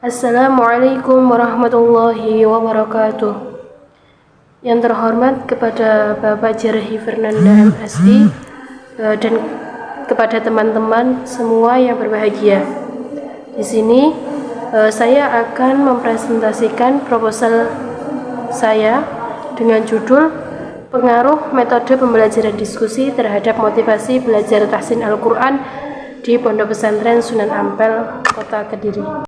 Assalamualaikum warahmatullahi wabarakatuh. Yang terhormat kepada Bapak Jerhi Fernanda MSI dan kepada teman-teman semua yang berbahagia. Di sini saya akan mempresentasikan proposal saya dengan judul Pengaruh Metode Pembelajaran Diskusi terhadap Motivasi Belajar Tahsin Al-Quran di Pondok Pesantren Sunan Ampel, Kota Kediri.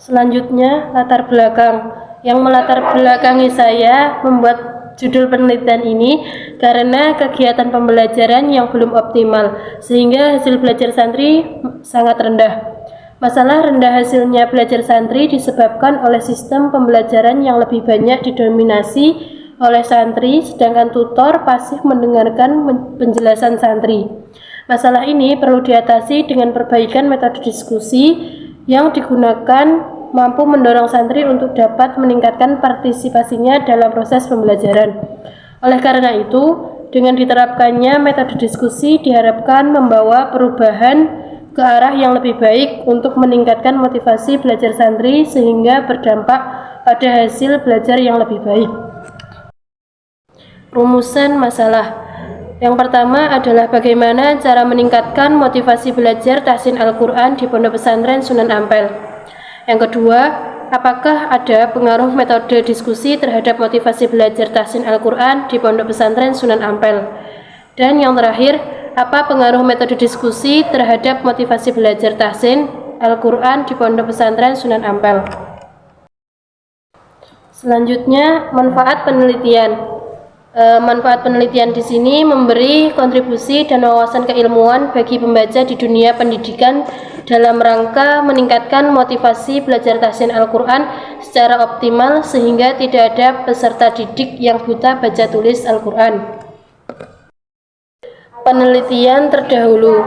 Selanjutnya, latar belakang. Yang melatar belakangi saya membuat judul penelitian ini karena kegiatan pembelajaran yang belum optimal, sehingga hasil belajar santri sangat rendah. Masalah rendah hasilnya belajar santri disebabkan oleh sistem pembelajaran yang lebih banyak didominasi oleh santri, sedangkan tutor pasif mendengarkan penjelasan santri. Masalah ini perlu diatasi dengan perbaikan metode diskusi yang digunakan mampu mendorong santri untuk dapat meningkatkan partisipasinya dalam proses pembelajaran. Oleh karena itu, dengan diterapkannya metode diskusi diharapkan membawa perubahan ke arah yang lebih baik untuk meningkatkan motivasi belajar santri sehingga berdampak pada hasil belajar yang lebih baik. Rumusan masalah. Yang pertama adalah bagaimana cara meningkatkan motivasi belajar tahsin Al-Quran di Pondok Pesantren Sunan Ampel. Yang kedua, apakah ada pengaruh metode diskusi terhadap motivasi belajar tahsin Al-Quran di Pondok Pesantren Sunan Ampel. Dan yang terakhir, apa pengaruh metode diskusi terhadap motivasi belajar tahsin Al-Quran di Pondok Pesantren Sunan Ampel. Selanjutnya, manfaat penelitian. Manfaat penelitian di sini memberi kontribusi dan wawasan keilmuan bagi pembaca di dunia pendidikan dalam rangka meningkatkan motivasi belajar tahsin Al-Quran secara optimal sehingga tidak ada peserta didik yang buta baca tulis Al-Quran. Penelitian terdahulu.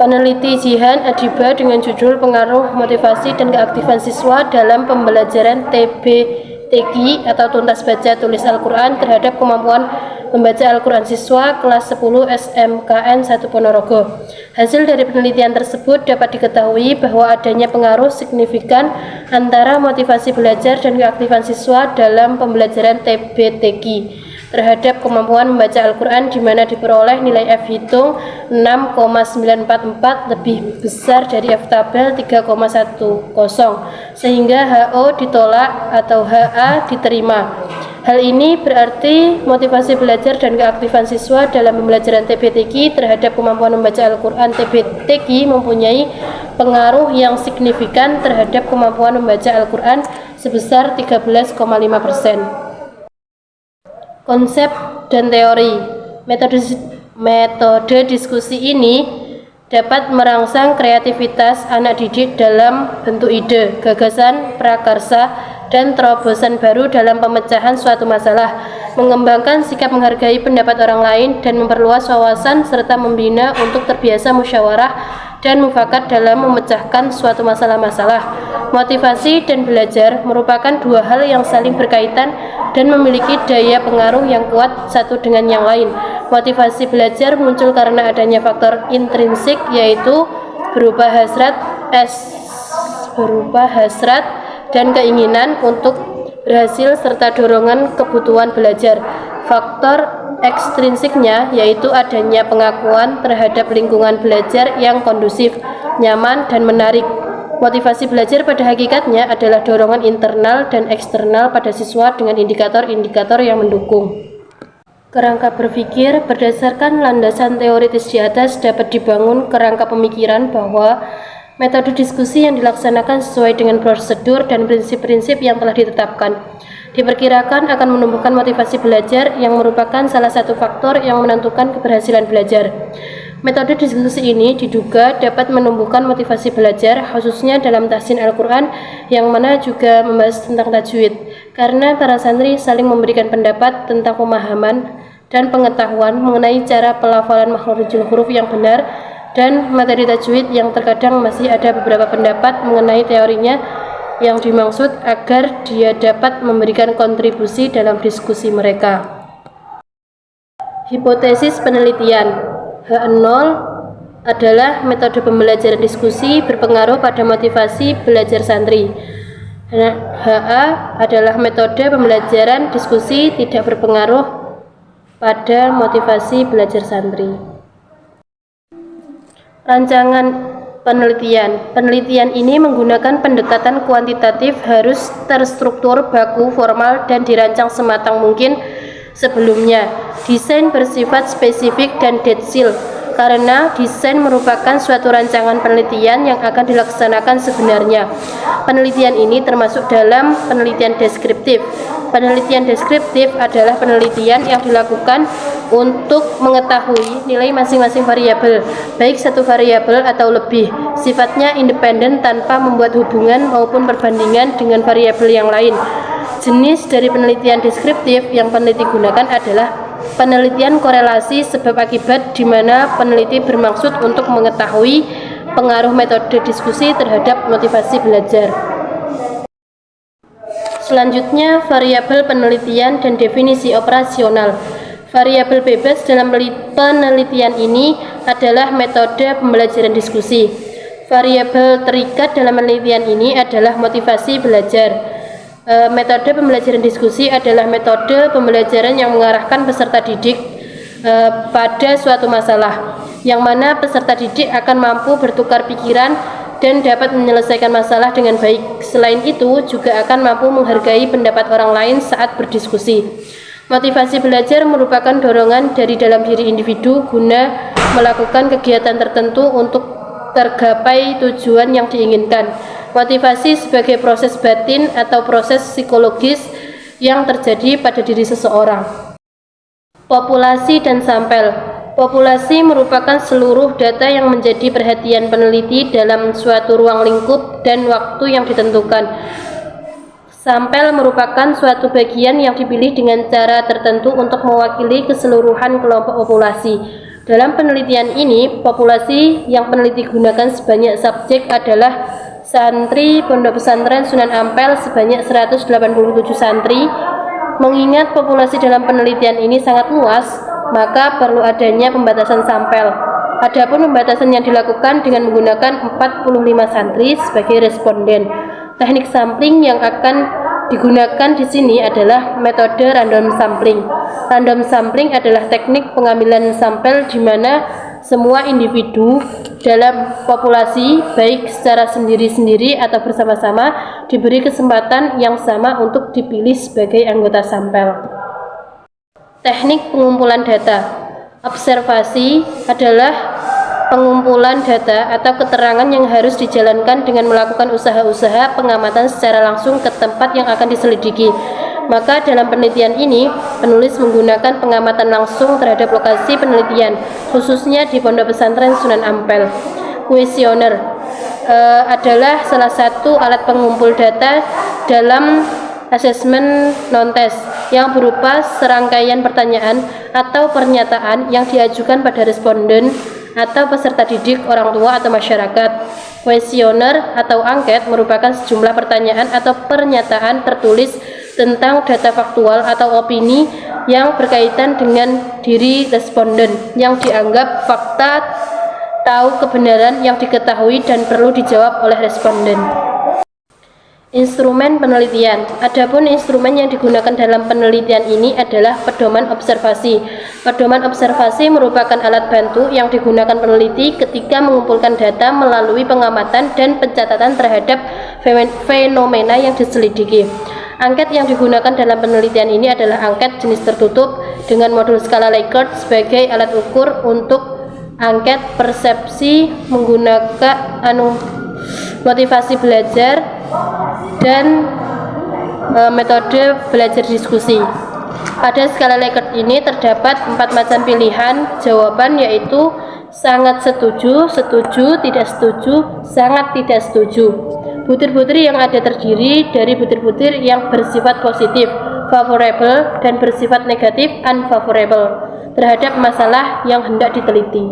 Peneliti Jihan Adiba dengan judul Pengaruh Motivasi dan Keaktifan Siswa dalam Pembelajaran TBTQ atau Tuntas Baca Tulis Al-Quran terhadap kemampuan membaca Al-Quran siswa kelas 10 SMKN 1 Ponorogo. Hasil dari penelitian tersebut dapat diketahui bahwa adanya pengaruh signifikan antara motivasi belajar dan keaktifan siswa dalam pembelajaran TBTQ terhadap kemampuan membaca Al-Quran di mana diperoleh nilai F hitung 6,944 lebih besar dari F tabel 3,10 sehingga HO ditolak atau HA diterima. Hal ini berarti motivasi belajar dan keaktifan siswa dalam pembelajaran TBTQ terhadap kemampuan membaca Al-Quran TBTQ mempunyai pengaruh yang signifikan terhadap kemampuan membaca Al-Quran sebesar 13,5%. Konsep dan teori. Metode diskusi ini dapat merangsang kreativitas anak didik dalam bentuk ide, gagasan, prakarsa, dan terobosan baru dalam pemecahan suatu masalah, mengembangkan sikap menghargai pendapat orang lain, dan memperluas wawasan serta membina untuk terbiasa musyawarah dan mufakat dalam memecahkan suatu masalah-masalah. Motivasi dan belajar merupakan dua hal yang saling berkaitan dan memiliki daya pengaruh yang kuat satu dengan yang lain. Motivasi belajar muncul karena adanya faktor intrinsik yaitu berupa hasrat dan keinginan untuk berhasil serta dorongan kebutuhan belajar. Faktor ekstrinsiknya yaitu adanya pengakuan terhadap lingkungan belajar yang kondusif, nyaman, dan menarik. Motivasi belajar pada hakikatnya adalah dorongan internal dan eksternal pada siswa dengan indikator-indikator yang mendukung. Kerangka berpikir berdasarkan landasan teoritis di atas dapat dibangun kerangka pemikiran bahwa metode diskusi yang dilaksanakan sesuai dengan prosedur dan prinsip-prinsip yang telah ditetapkan. Diperkirakan akan menumbuhkan motivasi belajar yang merupakan salah satu faktor yang menentukan keberhasilan belajar. Metode diskusi ini diduga dapat menumbuhkan motivasi belajar khususnya dalam tahsin Al-Quran yang mana juga membahas tentang tajwid karena para santri saling memberikan pendapat tentang pemahaman dan pengetahuan mengenai cara pelafalan makharijul huruf yang benar dan materi tajwid yang terkadang masih ada beberapa pendapat mengenai teorinya yang dimaksud agar dia dapat memberikan kontribusi dalam diskusi mereka. Hipotesis penelitian H0 adalah metode pembelajaran diskusi berpengaruh pada motivasi belajar santri. HA adalah metode pembelajaran diskusi tidak berpengaruh pada motivasi belajar santri. Rancangan penelitian. Penelitian ini menggunakan pendekatan kuantitatif, harus terstruktur, baku, formal, dan dirancang sematang mungkin sebelumnya. Desain bersifat spesifik dan detail, karena desain merupakan suatu rancangan penelitian yang akan dilaksanakan sebenarnya. Penelitian ini termasuk dalam penelitian deskriptif. Penelitian deskriptif adalah penelitian yang dilakukan untuk mengetahui nilai masing-masing variabel, baik satu variabel atau lebih. Sifatnya independen tanpa membuat hubungan maupun perbandingan dengan variabel yang lain. Jenis dari penelitian deskriptif yang peneliti gunakan adalah penelitian korelasi sebab akibat, di mana peneliti bermaksud untuk mengetahui pengaruh metode diskusi terhadap motivasi belajar. Selanjutnya, variabel penelitian dan definisi operasional. Variabel bebas dalam penelitian ini adalah metode pembelajaran diskusi. Variabel terikat dalam penelitian ini adalah motivasi belajar. Metode pembelajaran diskusi adalah metode pembelajaran yang mengarahkan peserta didik pada suatu masalah, yang mana peserta didik akan mampu bertukar pikiran dan dapat menyelesaikan masalah dengan baik. Selain itu, juga akan mampu menghargai pendapat orang lain saat berdiskusi. Motivasi belajar merupakan dorongan dari dalam diri individu guna melakukan kegiatan tertentu untuk tergapai tujuan yang diinginkan. Motivasi sebagai proses batin atau proses psikologis yang terjadi pada diri seseorang. Populasi dan sampel. Populasi merupakan seluruh data yang menjadi perhatian peneliti dalam suatu ruang lingkup dan waktu yang ditentukan. Sampel merupakan suatu bagian yang dipilih dengan cara tertentu untuk mewakili keseluruhan kelompok populasi. Dalam penelitian ini, populasi yang peneliti gunakan sebanyak subjek adalah santri Pondok Pesantren Sunan Ampel sebanyak 187 santri. Mengingat populasi dalam penelitian ini sangat luas, maka perlu adanya pembatasan sampel. Adapun pembatasan yang dilakukan dengan menggunakan 45 santri sebagai responden. Teknik sampling yang akan digunakan di sini adalah metode random sampling. Random sampling adalah teknik pengambilan sampel di mana semua individu dalam populasi, baik secara sendiri-sendiri atau bersama-sama, diberi kesempatan yang sama untuk dipilih sebagai anggota sampel. Teknik pengumpulan data. Observasi adalah pengumpulan data atau keterangan yang harus dijalankan dengan melakukan usaha-usaha pengamatan secara langsung ke tempat yang akan diselidiki. Maka dalam penelitian ini, penulis menggunakan pengamatan langsung terhadap lokasi penelitian, khususnya di Pondok Pesantren Sunan Ampel. Kuesioner adalah salah satu alat pengumpul data dalam asesmen non-test yang berupa serangkaian pertanyaan atau pernyataan yang diajukan pada responden atau peserta didik, orang tua, atau masyarakat. Kuesioner atau angket merupakan sejumlah pertanyaan atau pernyataan tertulis tentang data faktual atau opini yang berkaitan dengan diri responden yang dianggap fakta, tahu kebenaran yang diketahui dan perlu dijawab oleh responden. Instrumen penelitian. Adapun instrumen yang digunakan dalam penelitian ini adalah pedoman observasi. Pedoman observasi merupakan alat bantu yang digunakan peneliti ketika mengumpulkan data melalui pengamatan dan pencatatan terhadap fenomena yang diselidiki. Angket yang digunakan dalam penelitian ini adalah angket jenis tertutup dengan modul skala Likert sebagai alat ukur untuk angket persepsi menggunakan motivasi belajar dan metode belajar diskusi. Pada skala Likert ini terdapat 4 macam pilihan jawaban, yaitu sangat setuju, setuju, tidak setuju, sangat tidak setuju. Butir-butir yang ada terdiri dari butir-butir yang bersifat positif, favorable, dan bersifat negatif, unfavorable, terhadap masalah yang hendak diteliti.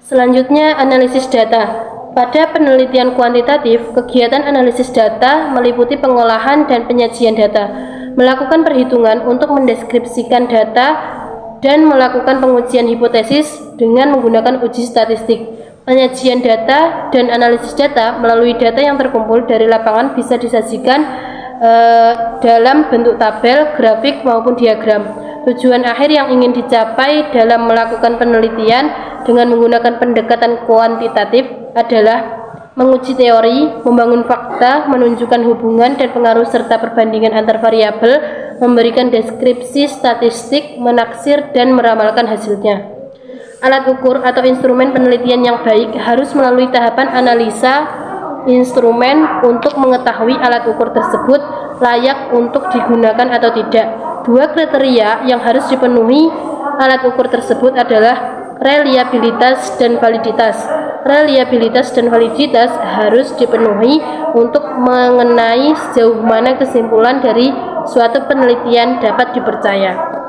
Selanjutnya, analisis data. Pada penelitian kuantitatif, kegiatan analisis data meliputi pengolahan dan penyajian data, melakukan perhitungan untuk mendeskripsikan data, dan melakukan pengujian hipotesis dengan menggunakan uji statistik. Penyajian data dan analisis data melalui data yang terkumpul dari lapangan bisa disajikan dalam bentuk tabel, grafik, maupun diagram. Tujuan akhir yang ingin dicapai dalam melakukan penelitian dengan menggunakan pendekatan kuantitatif adalah menguji teori, membangun fakta, menunjukkan hubungan dan pengaruh serta perbandingan antar variabel, memberikan deskripsi statistik, menaksir, dan meramalkan hasilnya. Alat ukur atau instrumen penelitian yang baik harus melalui tahapan analisa instrumen untuk mengetahui alat ukur tersebut layak untuk digunakan atau tidak. Dua kriteria yang harus dipenuhi alat ukur tersebut adalah reliabilitas dan validitas. Reliabilitas dan validitas harus dipenuhi untuk mengenai sejauh mana kesimpulan dari suatu penelitian dapat dipercaya.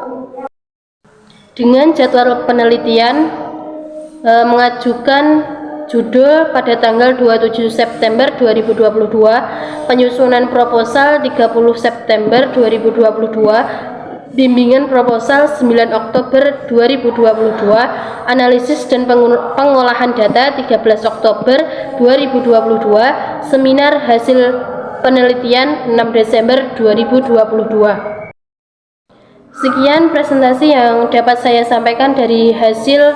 Dengan jadwal penelitian mengajukan judul pada tanggal 27 September 2022, penyusunan proposal 30 September 2022, bimbingan proposal 9 Oktober 2022, analisis dan pengolahan data 13 Oktober 2022, seminar hasil penelitian 6 Desember 2022. Sekian presentasi yang dapat saya sampaikan dari hasil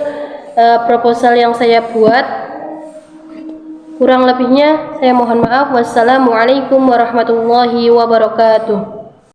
proposal yang saya buat. Kurang lebihnya saya mohon maaf. Wassalamualaikum warahmatullahi wabarakatuh.